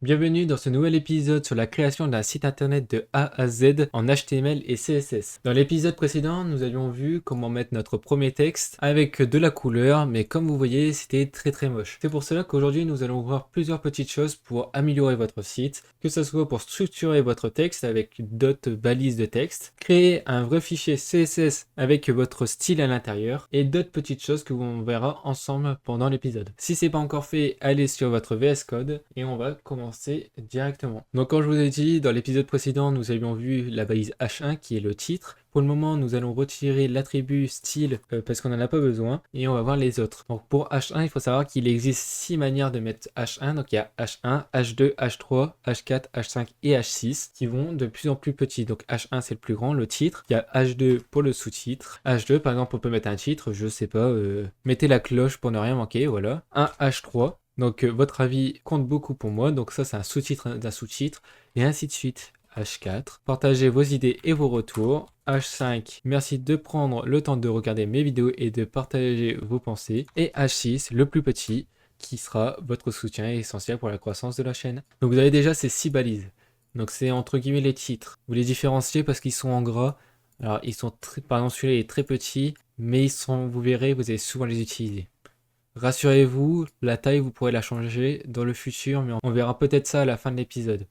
Bienvenue dans ce nouvel épisode sur la création d'un site internet de A à Z en HTML et CSS. Dans l'épisode précédent, nous avions vu comment mettre notre premier texte avec de la couleur, mais comme vous voyez, c'était très moche. C'est pour cela qu'aujourd'hui, nous allons voir plusieurs petites choses pour améliorer votre site, que ce soit pour structurer votre texte avec d'autres balises de texte, créer un vrai fichier CSS avec votre style à l'intérieur et d'autres petites choses que l'on verra ensemble pendant l'épisode. Si c'est pas encore fait, allez sur votre VS Code et on va commencer directement. Donc comme je vous ai dit, dans l'épisode précédent, nous avions vu la balise H1 qui est le titre. Pour le moment, nous allons retirer l'attribut style parce qu'on n'en a pas besoin et on va voir les autres. Donc pour H1, il faut savoir qu'il existe 6 manières de mettre H1. Donc il y a H1, H2, H3, H4, H5 et H6 qui vont de plus en plus petits. Donc H1 c'est le plus grand, le titre. Il y a H2 pour le sous-titre. H2 par exemple on peut mettre un titre, je sais pas, mettez la cloche pour ne rien manquer, voilà. Un H3. Donc votre avis compte beaucoup pour moi, donc ça c'est un sous-titre d'un sous-titre, et ainsi de suite. H4, partagez vos idées et vos retours. H5, merci de prendre le temps de regarder mes vidéos et de partager vos pensées. Et H6, le plus petit, qui sera votre soutien essentiel pour la croissance de la chaîne. Donc vous avez déjà ces 6 balises. Donc c'est entre guillemets les titres. Vous les différenciez parce qu'ils sont en gras. Alors ils sont par exemple celui-là est très petit, mais ils sont, vous verrez, vous allez souvent les utiliser. Rassurez-vous, la taille, vous pourrez la changer dans le futur, mais on verra peut-être ça à la fin de l'épisode.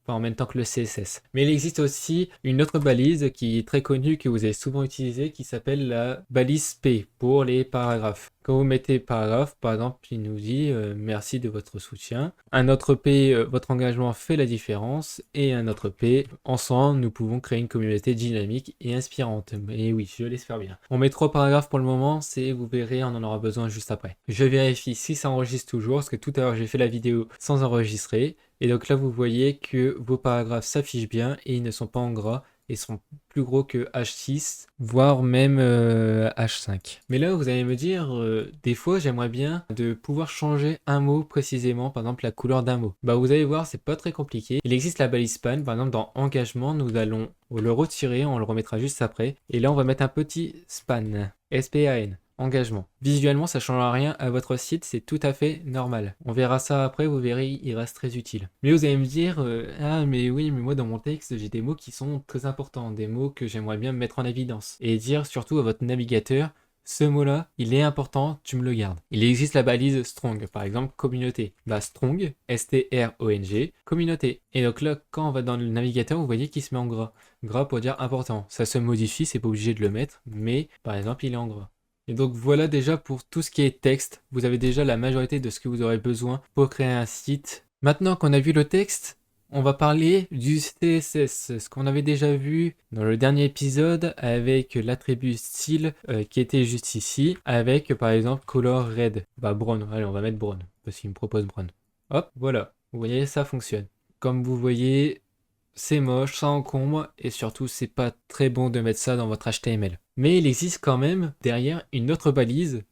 Enfin, en même temps que le CSS. Mais il existe aussi une autre balise qui est très connue, que vous avez souvent utilisée, qui s'appelle la balise P pour les paragraphes. Quand vous mettez paragraphe, par exemple, il nous dit merci de votre soutien. Un autre P, votre engagement fait la différence. Et un autre P, ensemble, nous pouvons créer une communauté dynamique et inspirante. Et oui, je l'espère bien. On met 3 paragraphes pour le moment, vous verrez, on en aura besoin juste après. Je vérifie si ça enregistre toujours, parce que tout à l'heure j'ai fait la vidéo sans enregistrer. Et donc là, vous voyez que vos paragraphes s'affichent bien et ils ne sont pas en gras et sont plus gros que H6, voire même H5. Mais là, vous allez me dire, des fois, j'aimerais bien de pouvoir changer un mot précisément, par exemple la couleur d'un mot. Bah, vous allez voir, c'est pas très compliqué. Il existe la balise span, par exemple dans engagement, nous allons le retirer, on le remettra juste après. Et là, on va mettre un petit span, S-P-A-N. Engagement. Visuellement, ça ne changera rien à votre site, c'est tout à fait normal. On verra ça après, vous verrez, il reste très utile. Mais vous allez me dire, ah mais oui, mais moi dans mon texte, j'ai des mots qui sont très importants, des mots que j'aimerais bien mettre en évidence. Et dire surtout à votre navigateur, ce mot-là, il est important, tu me le gardes. Il existe la balise strong, par exemple communauté. Bah strong, S-T-R-O-N-G, communauté. Et donc là, quand on va dans le navigateur, vous voyez qu'il se met en gras. Gras pour dire important. Ça se modifie, c'est pas obligé de le mettre, mais par exemple, il est en gras. Et donc voilà déjà pour tout ce qui est texte, vous avez déjà la majorité de ce que vous aurez besoin pour créer un site. Maintenant qu'on a vu le texte, on va parler du CSS, ce qu'on avait déjà vu dans le dernier épisode avec l'attribut style qui était juste ici, avec par exemple color red, bah brown, allez on va mettre brown, parce qu'il me propose brown. Hop, voilà, vous voyez ça fonctionne. Comme vous voyez, c'est moche, ça encombre, et surtout c'est pas très bon de mettre ça dans votre HTML. Mais il existe quand même derrière une autre balise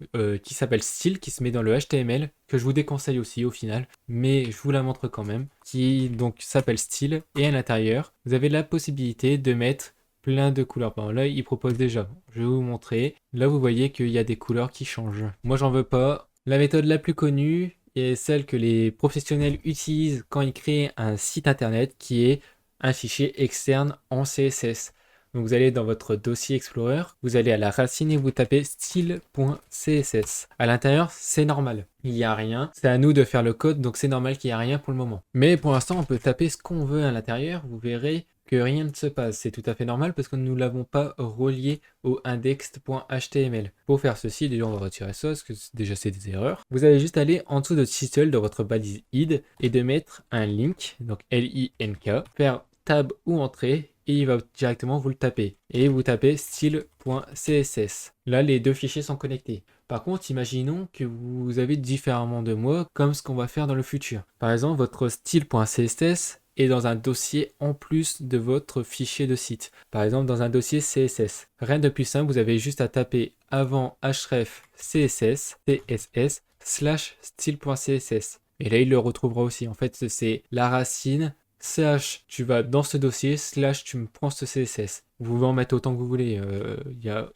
qui s'appelle style, qui se met dans le HTML, que je vous déconseille aussi au final, mais je vous la montre quand même, qui donc s'appelle style, et à l'intérieur, vous avez la possibilité de mettre plein de couleurs. Bon, là, il propose déjà, je vais vous montrer. Là, vous voyez qu'il y a des couleurs qui changent. Moi, j'en veux pas. La méthode la plus connue est celle que les professionnels utilisent quand ils créent un site internet, qui est un fichier externe en CSS. Donc vous allez dans votre dossier Explorer, vous allez à la racine et vous tapez style.css. À l'intérieur, c'est normal. Il n'y a rien. C'est à nous de faire le code, donc c'est normal qu'il n'y a rien pour le moment. Mais pour l'instant, on peut taper ce qu'on veut à l'intérieur. Vous verrez que rien ne se passe. C'est tout à fait normal parce que nous ne l'avons pas relié au index.html. Pour faire ceci, déjà on va retirer ça parce que déjà c'est des erreurs. Vous allez juste aller en dessous de title de votre balise id et de mettre un link, donc L-I-N-K, faire tab ou entrée et il va directement vous le taper. Et vous tapez style.css. Là, les deux fichiers sont connectés. Par contre, imaginons que vous avez différemment de moi, comme ce qu'on va faire dans le futur. Par exemple, votre style.css est dans un dossier en plus de votre fichier de site. Par exemple, dans un dossier CSS. Rien de plus simple, vous avez juste à taper avant href css, css, /style.css. Et là, il le retrouvera aussi. En fait, c'est la racine / tu vas dans ce dossier, / tu me prends ce CSS. Vous pouvez en mettre autant que vous voulez.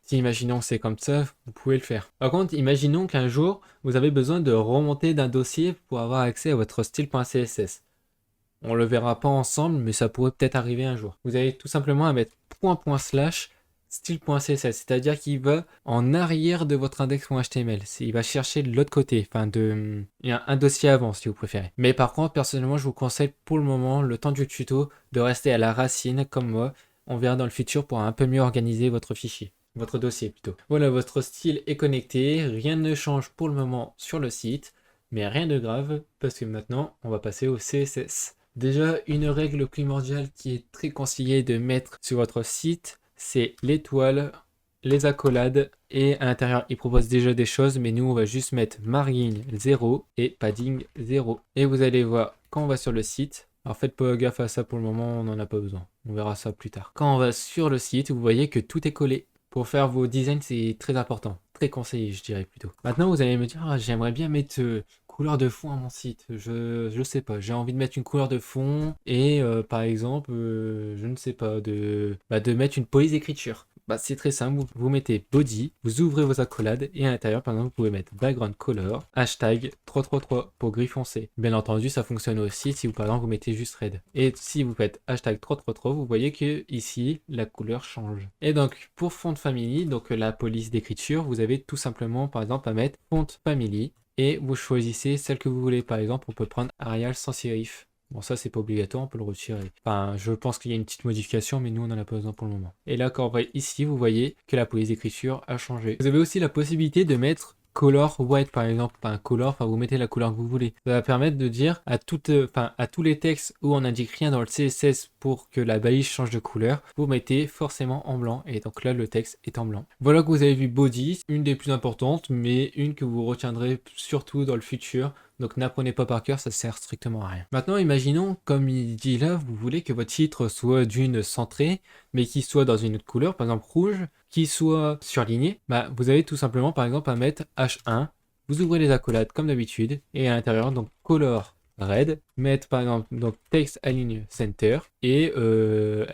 Si imaginons c'est comme ça, vous pouvez le faire. Par contre, imaginons qu'un jour, vous avez besoin de remonter d'un dossier pour avoir accès à votre style.css. On le verra pas ensemble, mais ça pourrait peut-être arriver un jour. Vous avez tout simplement à mettre point// style.css, c'est-à-dire qu'il va en arrière de votre index.html. Il va chercher de l'autre côté, il y a un dossier avant si vous préférez. Mais par contre, personnellement, je vous conseille pour le moment, le temps du tuto, de rester à la racine comme moi. On verra dans le futur pour un peu mieux organiser votre fichier. Votre dossier plutôt. Voilà, votre style est connecté, rien ne change pour le moment sur le site, mais rien de grave, parce que maintenant, on va passer au CSS. Déjà, une règle primordiale qui est très conseillée de mettre sur votre site, c'est l'étoile, les accolades, et à l'intérieur, il propose déjà des choses, mais nous, on va juste mettre margin 0 et padding 0. Et vous allez voir, quand on va sur le site, alors faites pas gaffe à ça pour le moment, on n'en a pas besoin. On verra ça plus tard. Quand on va sur le site, vous voyez que tout est collé. Pour faire vos designs, c'est très important. Très conseillé, je dirais plutôt. Maintenant, vous allez me dire, ah, j'aimerais bien mettre couleur de fond à mon site. Je sais pas, j'ai envie de mettre une couleur de fond et par exemple, je ne sais pas, de mettre une police d'écriture. C'est très simple, vous mettez body, vous ouvrez vos accolades et à l'intérieur, par exemple, vous pouvez mettre background color, hashtag 333 pour gris foncé. Bien entendu, ça fonctionne aussi si vous, par exemple, vous mettez juste red. Et si vous faites hashtag 333, vous voyez que ici, la couleur change. Et donc, pour font family, donc la police d'écriture, vous avez tout simplement, par exemple, à mettre font family et vous choisissez celle que vous voulez. Par exemple, on peut prendre Arial sans serif. Bon, ça, c'est pas obligatoire, on peut le retirer. Enfin, je pense qu'il y a une petite modification, mais nous, on n'en a pas besoin pour le moment. Et là, quand on va ici, vous voyez que la police d'écriture a changé. Vous avez aussi la possibilité de mettre color white, par exemple. Vous mettez la couleur que vous voulez. Ça va permettre de dire à tous les textes où on n'indique rien dans le CSS pour que la balise change de couleur, vous mettez forcément en blanc. Et donc là, le texte est en blanc. Voilà que vous avez vu body, une des plus importantes, mais une que vous retiendrez surtout dans le futur. Donc n'apprenez pas par cœur, ça sert strictement à rien. Maintenant, imaginons, comme il dit là, vous voulez que votre titre soit d'une centrée, mais qui soit dans une autre couleur, par exemple rouge, qui soit surligné. Vous avez tout simplement, par exemple, à mettre H1. Vous ouvrez les accolades comme d'habitude, et à l'intérieur, donc color red, mettre par exemple donc text align center, et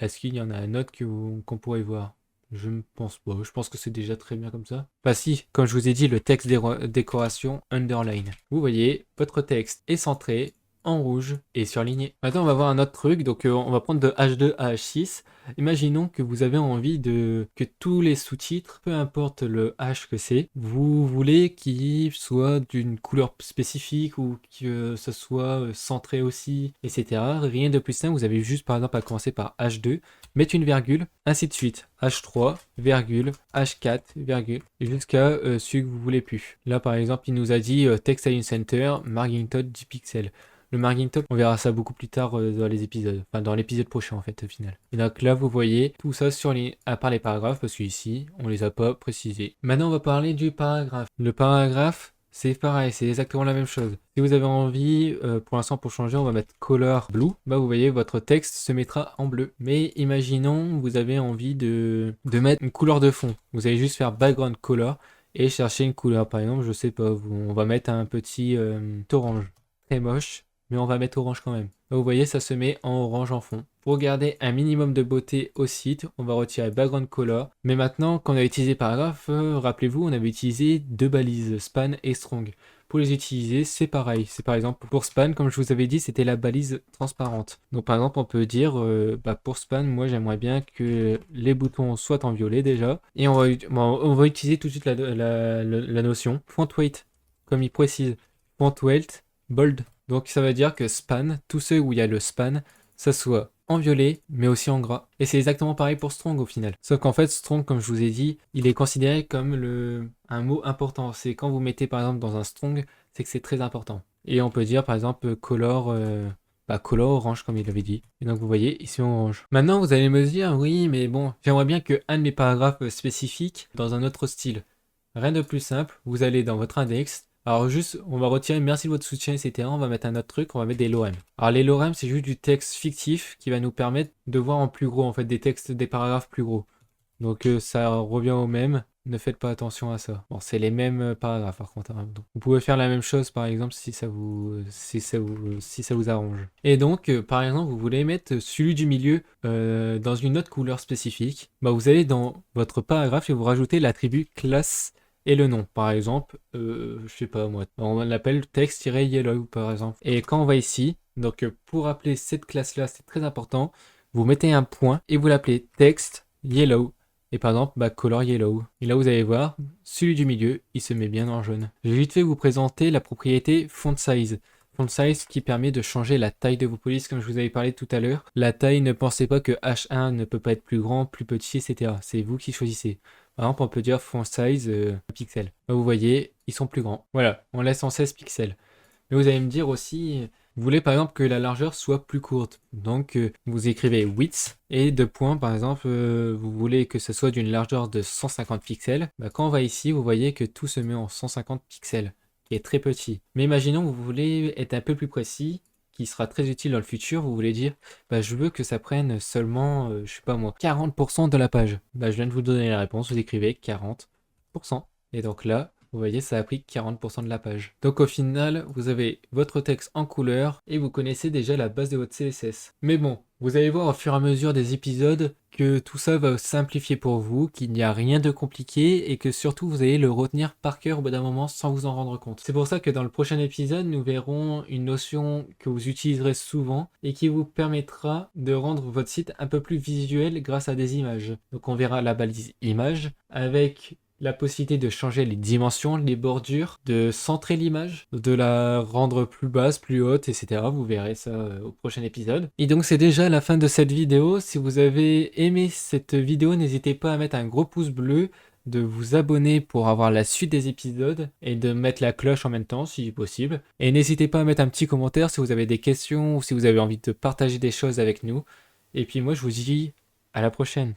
est-ce qu'il y en a un autre qu'on pourrait voir? Je ne pense pas, je pense que c'est déjà très bien comme ça. Si, comme je vous ai dit, le texte décoration underline. Vous voyez, votre texte est centré, en rouge et surligné. Maintenant, on va voir un autre truc, donc on va prendre de H2 à H6. Imaginons que vous avez envie que tous les sous-titres, peu importe le H que c'est, vous voulez qu'ils soient d'une couleur spécifique ou que ce soit centré aussi, etc. Rien de plus simple, vous avez juste par exemple à commencer par H2, mettre une virgule, ainsi de suite. H3, virgule, H4, virgule, jusqu'à celui que vous voulez plus. Là, par exemple, il nous a dit Text Align Center, margin top 10 pixels. Le margin top, on verra ça beaucoup plus tard dans les épisodes, enfin dans l'épisode prochain en fait au final. Et donc là vous voyez tout ça à part les paragraphes parce qu'ici on les a pas précisés. Maintenant on va parler du paragraphe. Le paragraphe c'est pareil, c'est exactement la même chose. Si vous avez envie, pour l'instant pour changer on va mettre color blue, vous voyez votre texte se mettra en bleu. Mais imaginons vous avez envie de mettre une couleur de fond. Vous allez juste faire background color et chercher une couleur. Par exemple je sais pas, on va mettre un petit orange. Très moche. Mais on va mettre orange quand même. Là, vous voyez, ça se met en orange en fond. Pour garder un minimum de beauté au site, on va retirer background color. Mais maintenant, quand on a utilisé paragraphe, rappelez-vous, on avait utilisé deux balises, span et strong. Pour les utiliser, c'est pareil. C'est par exemple pour span, comme je vous avais dit, c'était la balise transparente. Donc par exemple, on peut dire, pour span, moi j'aimerais bien que les boutons soient en violet déjà. Et on va utiliser tout de suite la notion font weight, comme il précise. Font weight, bold. Donc ça veut dire que span, tous ceux où il y a le span, ça soit en violet, mais aussi en gras. Et c'est exactement pareil pour strong au final. Sauf qu'en fait, strong, comme je vous ai dit, il est considéré comme un mot important. C'est quand vous mettez par exemple dans un strong, c'est que c'est très important. Et on peut dire par exemple color orange comme il avait dit. Et donc vous voyez ici orange. Maintenant vous allez me dire, oui mais bon, j'aimerais bien que un de mes paragraphes spécifiques dans un autre style. Rien de plus simple, vous allez dans votre index. Alors juste, on va retirer merci de votre soutien, etc. On va mettre un autre truc, on va mettre des lorem. Alors les lorem, c'est juste du texte fictif qui va nous permettre de voir en plus gros, en fait, des textes, des paragraphes plus gros. Donc ça revient au même, ne faites pas attention à ça. Bon, c'est les mêmes paragraphes par contre. Hein. Donc, vous pouvez faire la même chose par exemple si ça vous arrange. Et donc, par exemple, vous voulez mettre celui du milieu dans une autre couleur spécifique. Vous allez dans votre paragraphe et vous rajoutez l'attribut classe et le nom. Par exemple, je sais pas moi, on l'appelle text-yellow par exemple. Et quand on va ici, donc pour appeler cette classe-là, c'est très important, vous mettez un point et vous l'appelez text yellow. Et par exemple, color yellow. Et là, vous allez voir, celui du milieu, il se met bien en jaune. Je vais vite fait vous présenter la propriété font size. Font size qui permet de changer la taille de vos polices, comme je vous avais parlé tout à l'heure. La taille, ne pensez pas que H1 ne peut pas être plus grand, plus petit, etc. C'est vous qui choisissez. Par exemple, on peut dire font size pixels. Là, vous voyez, ils sont plus grands. Voilà, on laisse en 16 pixels. Mais vous allez me dire aussi, vous voulez par exemple que la largeur soit plus courte. Donc vous écrivez width et deux points par exemple, vous voulez que ce soit d'une largeur de 150 pixels. Quand on va ici, vous voyez que tout se met en 150 pixels, qui est très petit. Mais imaginons que vous voulez être un peu plus précis, qui sera très utile dans le futur. Vous voulez dire, je veux que ça prenne seulement, je sais pas moi, 40% de la page. Je viens de vous donner la réponse, vous écrivez 40%. Et donc là, vous voyez, ça a pris 40% de la page. Donc au final, vous avez votre texte en couleur et vous connaissez déjà la base de votre CSS. Mais bon, vous allez voir au fur et à mesure des épisodes que tout ça va simplifier pour vous, qu'il n'y a rien de compliqué et que surtout vous allez le retenir par cœur au bout d'un moment sans vous en rendre compte. C'est pour ça que dans le prochain épisode, nous verrons une notion que vous utiliserez souvent et qui vous permettra de rendre votre site un peu plus visuel grâce à des images. Donc on verra la balise image avec la possibilité de changer les dimensions, les bordures, de centrer l'image, de la rendre plus basse, plus haute, etc. Vous verrez ça au prochain épisode. Et donc c'est déjà la fin de cette vidéo. Si vous avez aimé cette vidéo, n'hésitez pas à mettre un gros pouce bleu, de vous abonner pour avoir la suite des épisodes et de mettre la cloche en même temps si possible. Et n'hésitez pas à mettre un petit commentaire si vous avez des questions ou si vous avez envie de partager des choses avec nous. Et puis moi je vous dis à la prochaine.